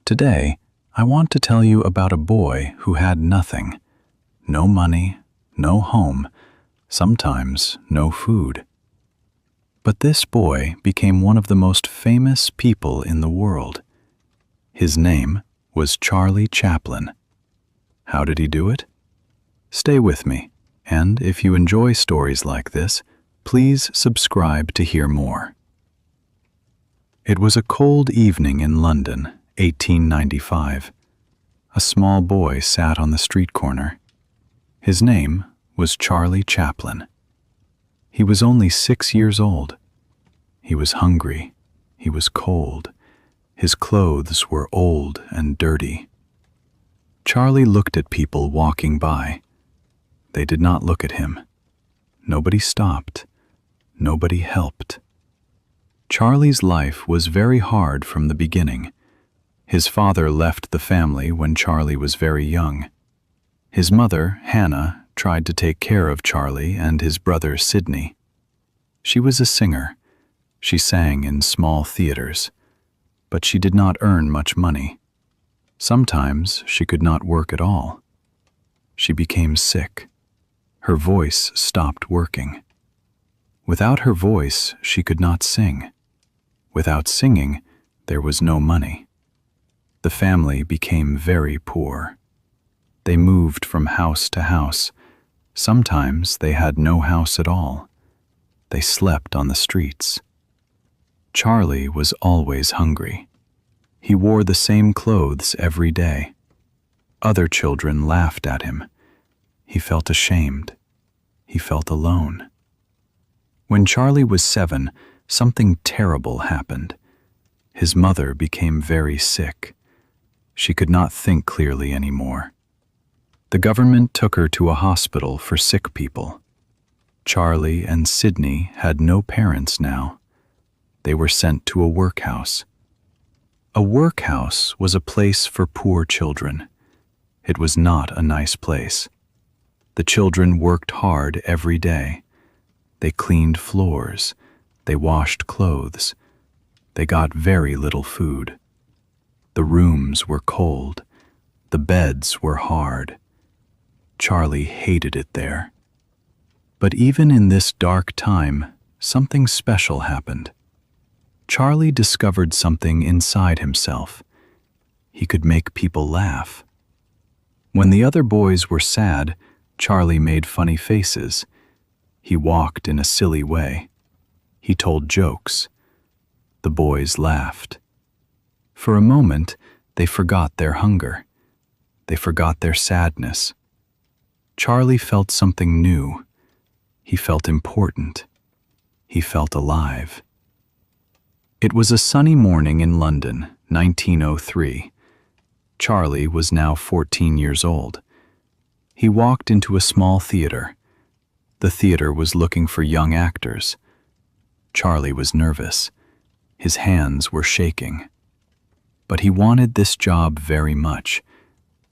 Today, I want to tell you about a boy who had nothing. No money, no home, sometimes no food. But this boy became one of the most famous people in the world. His name was Charlie Chaplin. How did he do it? Stay with me, and if you enjoy stories like this, please subscribe to hear more. It was a cold evening in London, 1895. A small boy sat on the street corner. His name was Charlie Chaplin. He was only 6 years old. He was hungry. He was cold. His clothes were old and dirty. Charlie looked at people walking by. They did not look at him. Nobody stopped. Nobody helped. Charlie's life was very hard from the beginning. His father left the family when Charlie was very young. His mother, Hannah, tried to take care of Charlie and his brother Sidney. She was a singer. She sang in small theaters, but she did not earn much money. Sometimes she could not work at all. She became sick. Her voice stopped working. Without her voice, she could not sing. Without singing, there was no money. The family became very poor. They moved from house to house. Sometimes they had no house at all. They slept on the streets. Charlie was always hungry. He wore the same clothes every day. Other children laughed at him. He felt ashamed. He felt alone. When Charlie was 7, something terrible happened. His mother became very sick. She could not think clearly anymore. The government took her to a hospital for sick people. Charlie and Sidney had no parents now. They were sent to a workhouse. A workhouse was a place for poor children. It was not a nice place. The children worked hard every day. They cleaned floors. They washed clothes. They got very little food. The rooms were cold. The beds were hard. Charlie hated it there. But even in this dark time, something special happened. Charlie discovered something inside himself. He could make people laugh. When the other boys were sad, Charlie made funny faces. He walked in a silly way. He told jokes. The boys laughed. For a moment, they forgot their hunger. They forgot their sadness. Charlie felt something new. He felt important. He felt alive. It was a sunny morning in London, 1903. Charlie was now 14 years old. He walked into a small theater. The theater was looking for young actors. Charlie was nervous. His hands were shaking. But he wanted this job very much.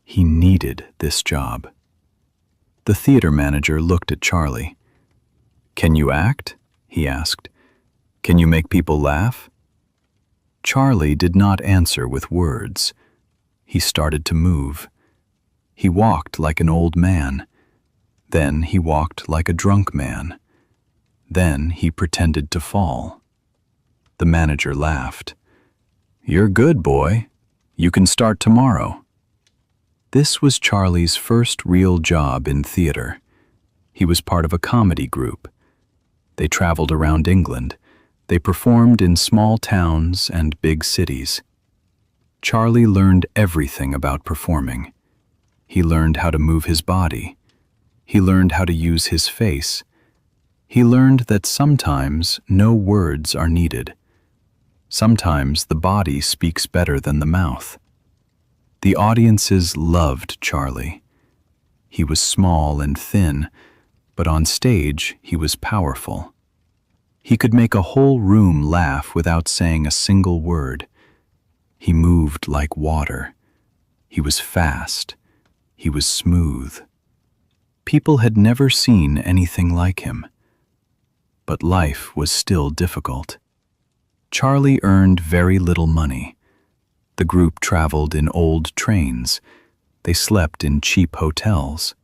He needed this job. The theater manager looked at Charlie. "Can you act?" he asked. "Can you make people laugh?" Charlie did not answer with words. He started to move. He walked like an old man. Then he walked like a drunk man. Then he pretended to fall. The manager laughed. "You're good, boy. You can start tomorrow." This was Charlie's first real job in theater. He was part of a comedy group. They traveled around England. They performed in small towns and big cities. Charlie learned everything about performing. He learned how to move his body. He learned how to use his face. He learned that sometimes no words are needed. Sometimes the body speaks better than the mouth. The audiences loved Charlie. He was small and thin, but on stage he was powerful. He could make a whole room laugh without saying a single word. He moved like water. He was fast. He was smooth. People had never seen anything like him. But life was still difficult. Charlie earned very little money. The group traveled in old trains. They slept in cheap hotels.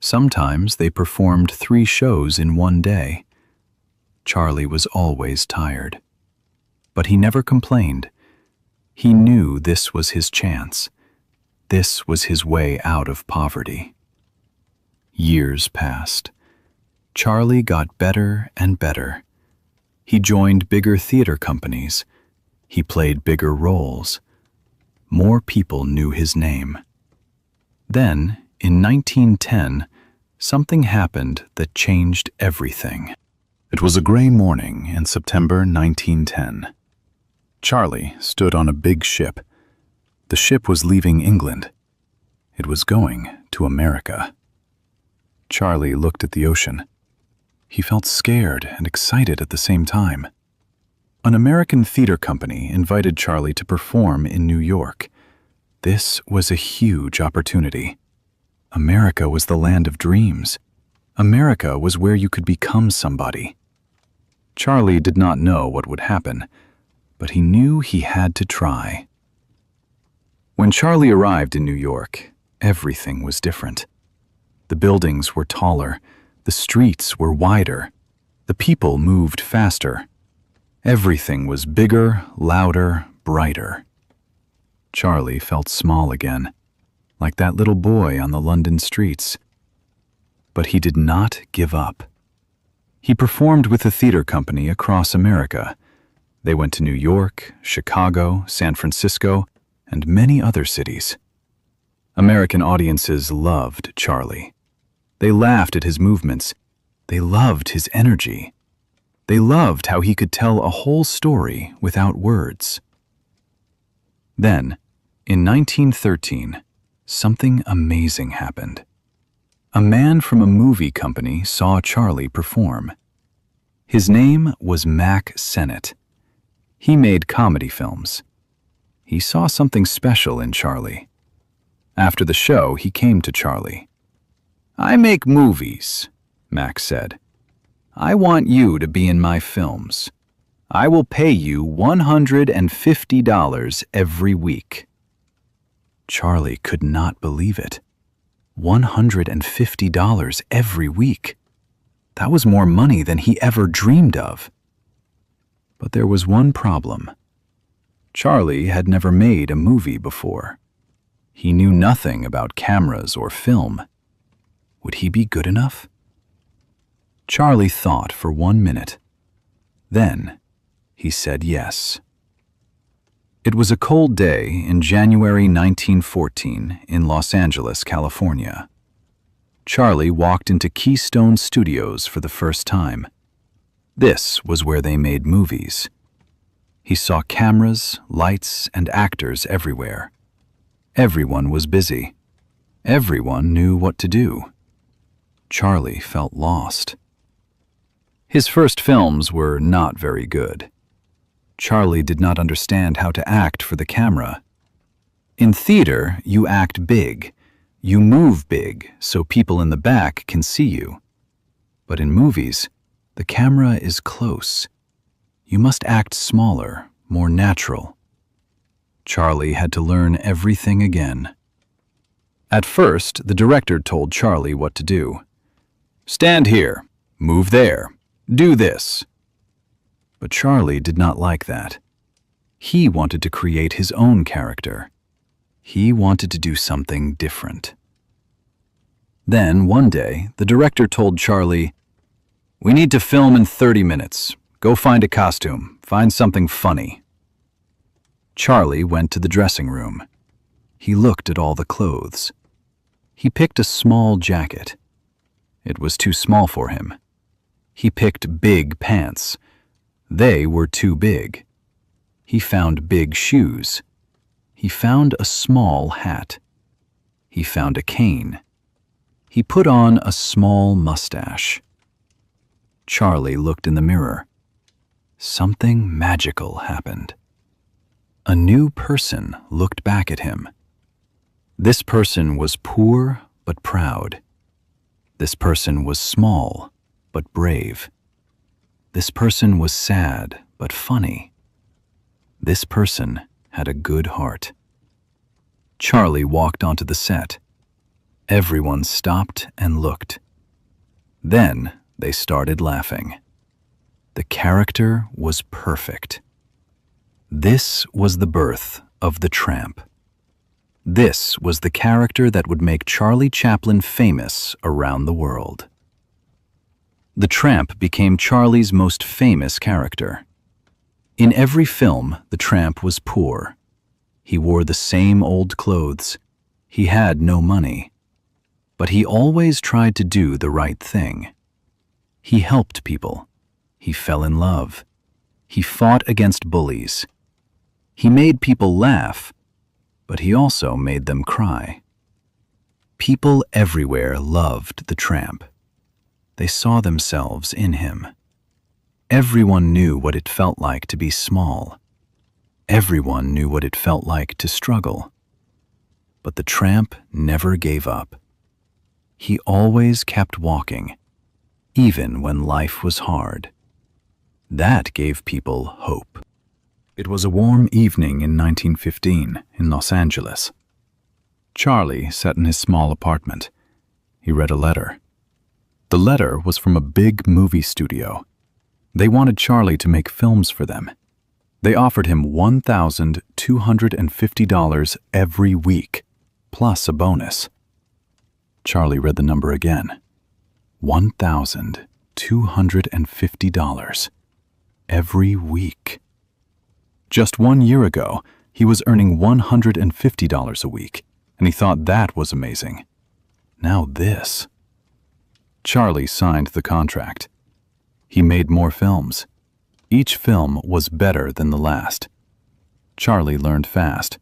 Sometimes they performed 3 shows in one day. Charlie was always tired. But he never complained. He knew this was his chance. This was his way out of poverty. Years passed. Charlie got better and better. He joined bigger theater companies. He played bigger roles. More people knew his name. Then, in 1910, something happened that changed everything. It was a gray morning in September 1910. Charlie stood on a big ship. The ship was leaving England. It was going to America. Charlie looked at the ocean. He felt scared and excited at the same time. An American theater company invited Charlie to perform in New York. This was a huge opportunity. America was the land of dreams. America was where you could become somebody. Charlie did not know what would happen, but he knew he had to try. When Charlie arrived in New York, everything was different. The buildings were taller, the streets were wider, the people moved faster. Everything was bigger, louder, brighter. Charlie felt small again, like that little boy on the London streets. But he did not give up. He performed with a theater company across America. They went to New York, Chicago, San Francisco, and many other cities. American audiences loved Charlie. They laughed at his movements. They loved his energy. They loved how he could tell a whole story without words. Then, in 1913, something amazing happened. A man from a movie company saw Charlie perform. His name was Mack Sennett. He made comedy films. He saw something special in Charlie. After the show, he came to Charlie. "I make movies," Mack said. "I want you to be in my films. I will pay you $150 every week." Charlie could not believe it. $150 every week. That was more money than he ever dreamed of. But there was one problem. Charlie had never made a movie before. He knew nothing about cameras or film. Would he be good enough? Charlie thought for 1 minute. Then, he said yes. It was a cold day in January 1914 in Los Angeles, California. Charlie walked into Keystone Studios for the first time. This was where they made movies. He saw cameras, lights, and actors everywhere. Everyone was busy. Everyone knew what to do. Charlie felt lost. His first films were not very good. Charlie did not understand how to act for the camera. In theater, you act big. You move big so people in the back can see you. But in movies, the camera is close. You must act smaller, more natural. Charlie had to learn everything again. At first, the director told Charlie what to do. "Stand here, move there, do this." But Charlie did not like that. He wanted to create his own character. He wanted to do something different. Then, one day, the director told Charlie, "We need to film in 30 minutes. Go find a costume. Find something funny." Charlie went to the dressing room. He looked at all the clothes. He picked a small jacket. It was too small for him. He picked big pants. They were too big. He found big shoes. He found a small hat. He found a cane. He put on a small mustache. Charlie looked in the mirror. Something magical happened. A new person looked back at him. This person was poor but proud. This person was small but brave. This person was sad but funny. This person had a good heart. Charlie walked onto the set. Everyone stopped and looked. Then they started laughing. The character was perfect. This was the birth of the tramp. This was the character that would make Charlie Chaplin famous around the world. The tramp became Charlie's most famous character. In every film, the tramp was poor. He wore the same old clothes. He had no money. But he always tried to do the right thing. He helped people. He fell in love. He fought against bullies. He made people laugh, but he also made them cry. People everywhere loved the tramp. They saw themselves in him. Everyone knew what it felt like to be small. Everyone knew what it felt like to struggle. But the tramp never gave up. He always kept walking, even when life was hard. That gave people hope. It was a warm evening in 1915 in Los Angeles. Charlie sat in his small apartment. He read a letter. The letter was from a big movie studio. They wanted Charlie to make films for them. They offered him $1,250 every week, plus a bonus. Charlie read the number again. $1,250 every week. Just 1 year ago, he was earning $150 a week, and he thought that was amazing. Now this. Charlie signed the contract. He made more films. Each film was better than the last. Charlie learned fast.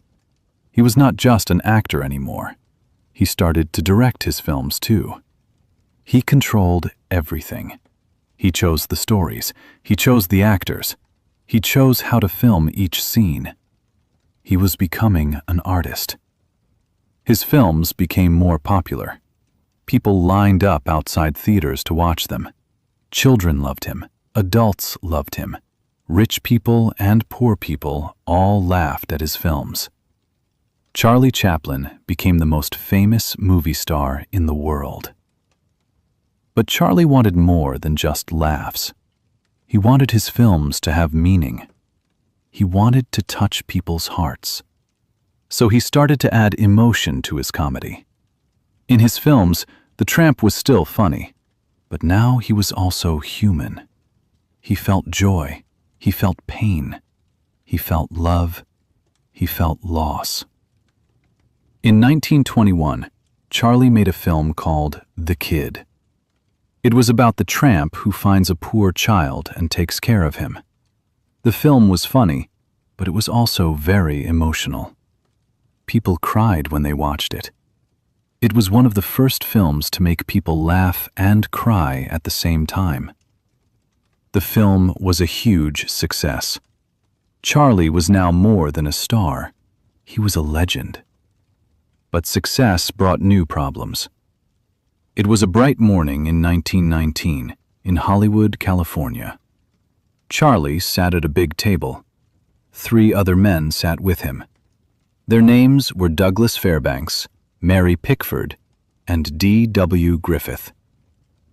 He was not just an actor anymore. He started to direct his films too. He controlled everything. He chose the stories. He chose the actors. He chose how to film each scene. He was becoming an artist. His films became more popular. People lined up outside theaters to watch them. Children loved him. Adults loved him. Rich people and poor people all laughed at his films. Charlie Chaplin became the most famous movie star in the world. But Charlie wanted more than just laughs. He wanted his films to have meaning. He wanted to touch people's hearts. So he started to add emotion to his comedy. In his films, the tramp was still funny, but now he was also human. He felt joy. He felt pain. He felt love. He felt loss. In 1921, Charlie made a film called The Kid. It was about the tramp who finds a poor child and takes care of him. The film was funny, but it was also very emotional. People cried when they watched it. It was one of the first films to make people laugh and cry at the same time. The film was a huge success. Charlie was now more than a star. He was a legend. But success brought new problems. It was a bright morning in 1919 in Hollywood, California. Charlie sat at a big table. 3 other men sat with him. Their names were Douglas Fairbanks, Mary Pickford, and D.W. Griffith.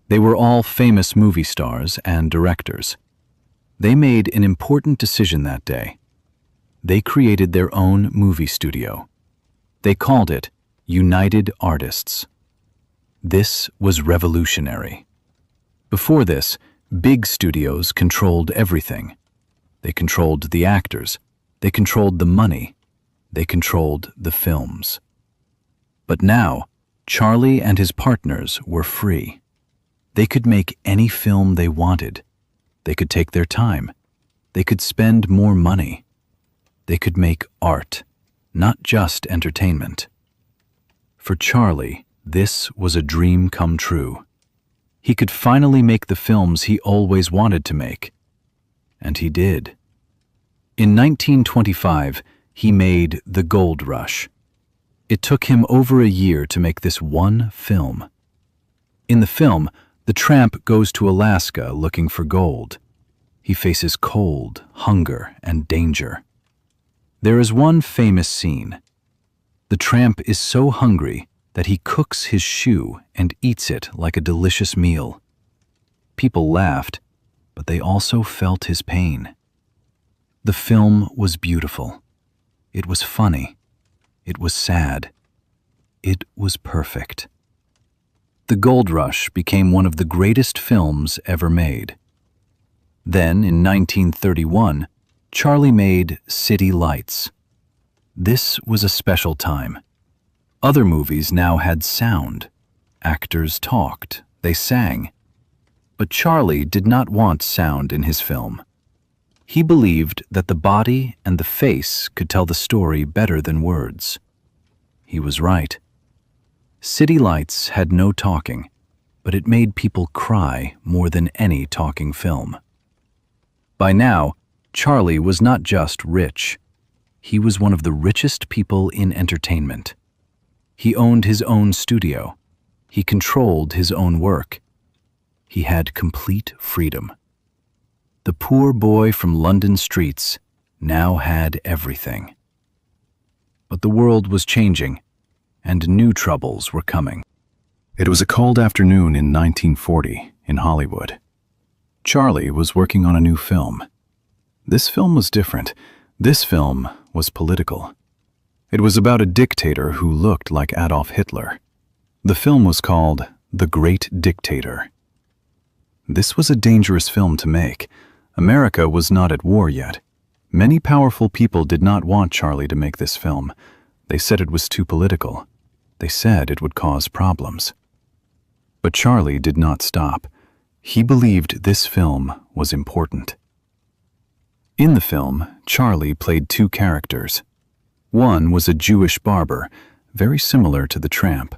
They were all famous movie stars and directors. They made an important decision that day. They created their own movie studio. They called it United Artists. This was revolutionary. Before this, big studios controlled everything. They controlled the actors. They controlled the money. They controlled the films. But now, Charlie and his partners were free. They could make any film they wanted. They could take their time. They could spend more money. They could make art, not just entertainment. For Charlie, this was a dream come true. He could finally make the films he always wanted to make. And he did. In 1925, he made The Gold Rush. It took him over a year to make this one film. In the film, the tramp goes to Alaska looking for gold. He faces cold, hunger, and danger. There is one famous scene. The tramp is so hungry that he cooks his shoe and eats it like a delicious meal. People laughed, but they also felt his pain. The film was beautiful. It was funny. It was sad. It was perfect. The Gold Rush became one of the greatest films ever made. Then, in 1931, Charlie made City Lights. This was a special time. Other movies now had sound. Actors talked, they sang. But Charlie did not want sound in his film. He believed that the body and the face could tell the story better than words. He was right. City Lights had no talking, but it made people cry more than any talking film. By now, Charlie was not just rich. He was one of the richest people in entertainment. He owned his own studio. He controlled his own work. He had complete freedom. The poor boy from London streets now had everything. But the world was changing, and new troubles were coming. It was a cold afternoon in 1940 in Hollywood. Charlie was working on a new film. This film was different. This film was political. It was about a dictator who looked like Adolf Hitler. The film was called The Great Dictator. This was a dangerous film to make. America was not at war yet. Many powerful people did not want Charlie to make this film. They said it was too political. They said it would cause problems. But Charlie did not stop. He believed this film was important. In the film, Charlie played two characters. One was a Jewish barber, very similar to the tramp.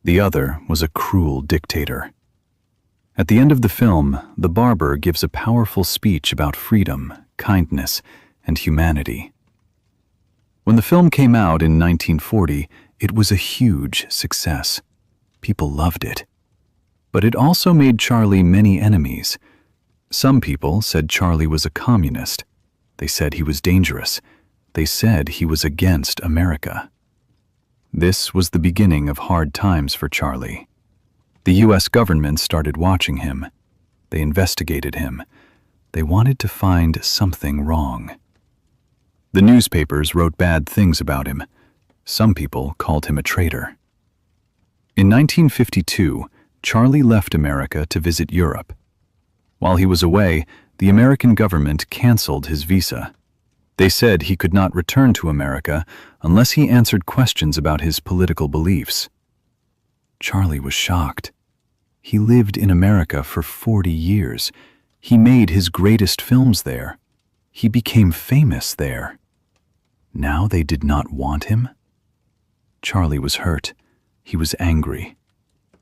The other was a cruel dictator. At the end of the film, the barber gives a powerful speech about freedom, kindness, and humanity. When the film came out in 1940, it was a huge success. People loved it. But it also made Charlie many enemies. Some people said Charlie was a communist. They said he was dangerous. They said he was against America. This was the beginning of hard times for Charlie. The U.S. government started watching him. They investigated him. They wanted to find something wrong. The newspapers wrote bad things about him. Some people called him a traitor. In 1952, Charlie left America to visit Europe. While he was away, the American government canceled his visa. They said he could not return to America unless he answered questions about his political beliefs. Charlie was shocked. He lived in America for 40 years. He made his greatest films there. He became famous there. Now they did not want him? Charlie was hurt. He was angry.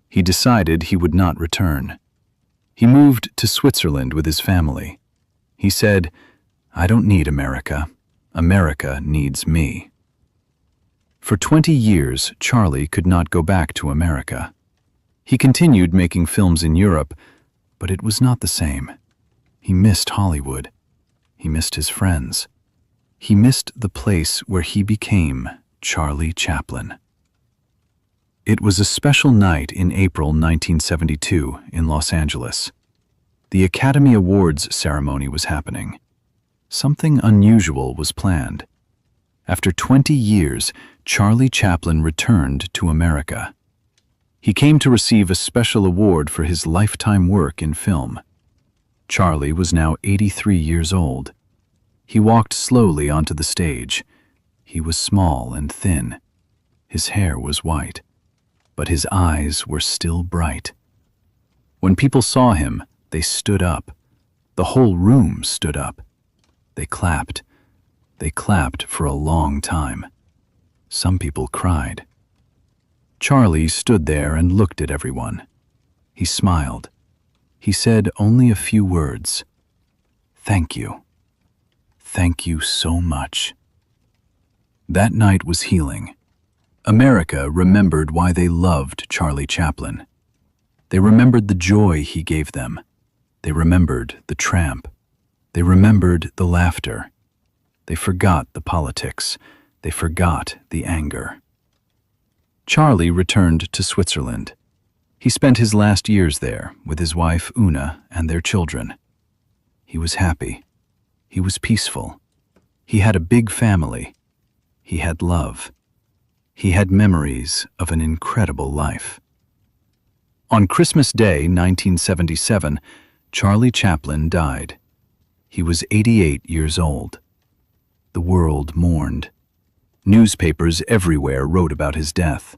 He decided he would not return. He moved to Switzerland with his family. He said, "I don't need America. America needs me." For 20 years, Charlie could not go back to America. He continued making films in Europe, but it was not the same. He missed Hollywood. He missed his friends. He missed the place where he became Charlie Chaplin. It was a special night in April 1972 in Los Angeles. The Academy Awards ceremony was happening. Something unusual was planned. After 20 years, Charlie Chaplin returned to America. He came to receive a special award for his lifetime work in film. Charlie was now 83 years old. He walked slowly onto the stage. He was small and thin. His hair was white, but his eyes were still bright. When people saw him, they stood up. The whole room stood up. They clapped. They clapped for a long time. Some people cried. Charlie stood there and looked at everyone. He smiled. He said only a few words. "Thank you. Thank you so much." That night was healing. America remembered why they loved Charlie Chaplin. They remembered the joy he gave them. They remembered the tramp. They remembered the laughter. They forgot the politics. They forgot the anger. Charlie returned to Switzerland. He spent his last years there with his wife Una and their children. He was happy. He was peaceful. He had a big family. He had love. He had memories of an incredible life. On Christmas Day, 1977, Charlie Chaplin died. He was 88 years old. The world mourned. Newspapers everywhere wrote about his death.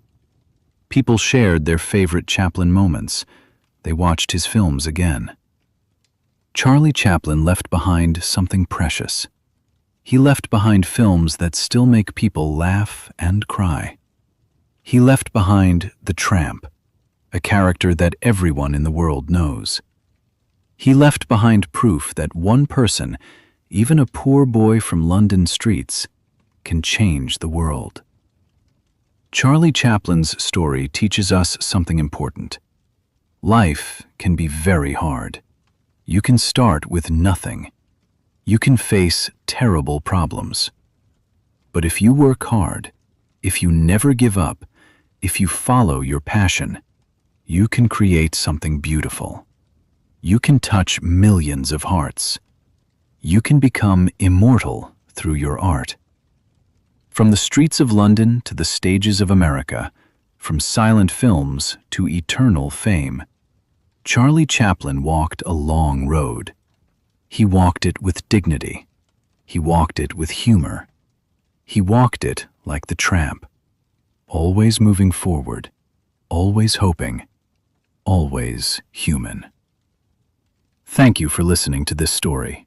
People shared their favorite Chaplin moments. They watched his films again. Charlie Chaplin left behind something precious. He left behind films that still make people laugh and cry. He left behind The Tramp, a character that everyone in the world knows. He left behind proof that one person, even a poor boy from London streets, can change the world. Charlie Chaplin's story teaches us something important. Life can be very hard. You can start with nothing. You can face terrible problems. But if you work hard, if you never give up, if you follow your passion, you can create something beautiful. You can touch millions of hearts. You can become immortal through your art. From the streets of London to the stages of America, from silent films to eternal fame, Charlie Chaplin walked a long road. He walked it with dignity. He walked it with humor. He walked it like the tramp, always moving forward, always hoping, always human. Thank you for listening to this story.